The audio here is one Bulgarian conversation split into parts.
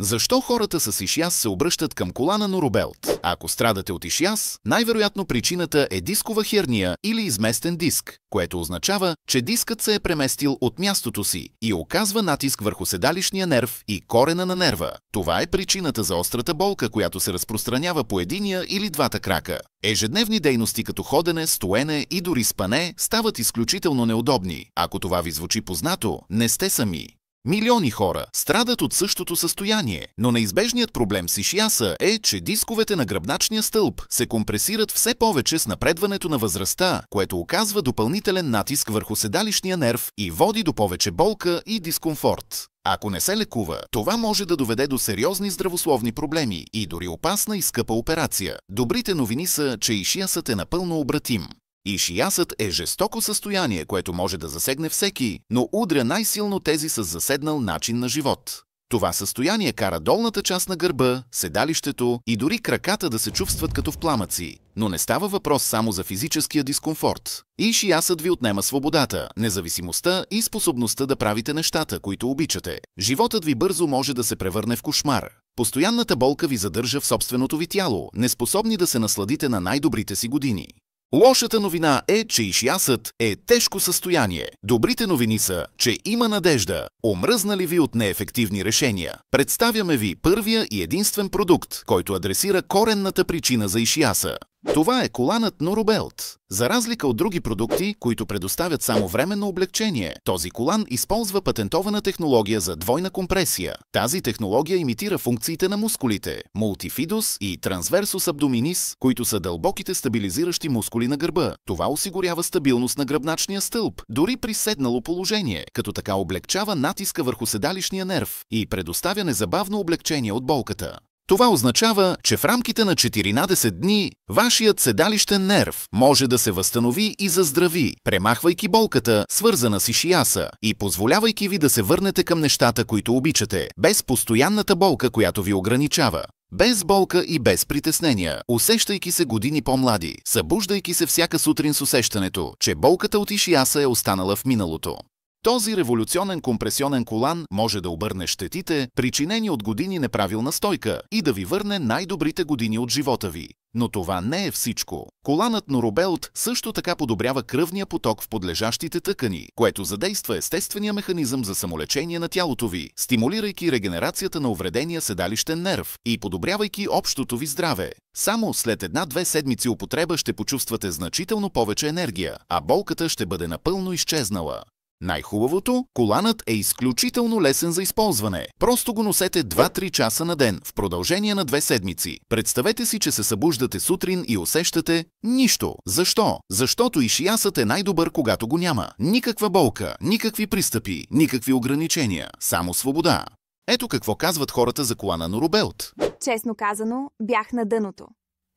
Защо хората с ишиаз се обръщат към колана Нурубелт? Ако страдате от ишиаз, най-вероятно причината е дискова херния или изместен диск, което означава, че дискът се е преместил от мястото си и оказва натиск върху седалищния нерв и корена на нерва. Това е причината за острата болка, която се разпространява по единия или двата крака. Ежедневни дейности като ходене, стоене и дори спане стават изключително неудобни. Ако това ви звучи познато, не сте сами. Милиони хора страдат от същото състояние, но неизбежният проблем с ишиаса е, че дисковете на гръбначния стълб се компресират все повече с напредването на възрастта, което оказва допълнителен натиск върху седалищния нерв и води до повече болка и дискомфорт. Ако не се лекува, това може да доведе до сериозни здравословни проблеми и дори опасна и скъпа операция. Добрите новини са, че ишиасът е напълно обратим. Ишиасът е жестоко състояние, което може да засегне всеки, но удря най-силно тези с заседнал начин на живот. Това състояние кара долната част на гърба, седалището и дори краката да се чувстват като в пламъци. Но не става въпрос само за физическия дискомфорт. Ишиасът ви отнема свободата, независимостта и способността да правите нещата, които обичате. Животът ви бързо може да се превърне в кошмар. Постоянната болка ви задържа в собственото ви тяло, неспособни да се насладите на най-добрите си години. Лошата новина е, че ишиасът е тежко състояние. Добрите новини са, че има надежда. Омръзнали ви от неефективни решения? Представяме ви първия и единствен продукт, който адресира коренната причина за ишиаса. Това е коланът Нурубелт. За разлика от други продукти, които предоставят само временно облегчение, този колан използва патентована технология за двойна компресия. Тази технология имитира функциите на мускулите – мултифидус и трансверсус абдоминис, които са дълбоките стабилизиращи мускули на гърба. Това осигурява стабилност на гръбначния стълб, дори при седнало положение, като така облегчава натиска върху седалищния нерв и предоставя незабавно облегчение от болката. Това означава, че в рамките на 14 дни вашият седалищен нерв може да се възстанови и заздрави, премахвайки болката, свързана с ишиаса, и позволявайки ви да се върнете към нещата, които обичате, без постоянната болка, която ви ограничава. Без болка и без притеснения, усещайки се години по-млади, събуждайки се всяка сутрин с усещането, че болката от ишиаса е останала в миналото. Този революционен компресионен колан може да обърне щетите, причинени от години неправилна стойка, и да ви върне най-добрите години от живота ви. Но това не е всичко. Коланът Нурубелт също така подобрява кръвния поток в подлежащите тъкани, което задейства естествения механизъм за самолечение на тялото ви, стимулирайки регенерацията на увредения седалищен нерв и подобрявайки общото ви здраве. Само след 1-2 седмици употреба ще почувствате значително повече енергия, а болката ще бъде напълно изчезнала. Най-хубавото, коланът е изключително лесен за използване. Просто го носете 2-3 часа на ден в продължение на 2 седмици. Представете си, че се събуждате сутрин и усещате нищо. Защо? Защото ишиасът е най-добър, когато го няма. Никаква болка, никакви пристъпи, никакви ограничения, само свобода. Ето какво казват хората за колана Нурубелт. Честно казано, бях на дъното.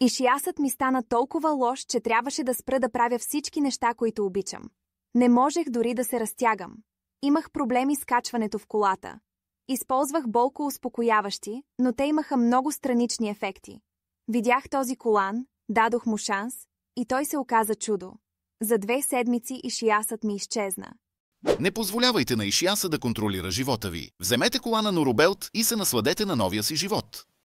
Ишиасът ми стана толкова лош, че трябваше да спра да правя всички неща, които обичам. Не можех дори да се разтягам. Имах проблеми с качването в колата. Използвах болкоуспокояващи, но те имаха много странични ефекти. Видях този колан, дадох му шанс и той се оказа чудо. За 2 седмици ишиасът ми изчезна. Не позволявайте на ишиаса да контролира живота ви. Вземете колана Нурубелт и се насладете на новия си живот.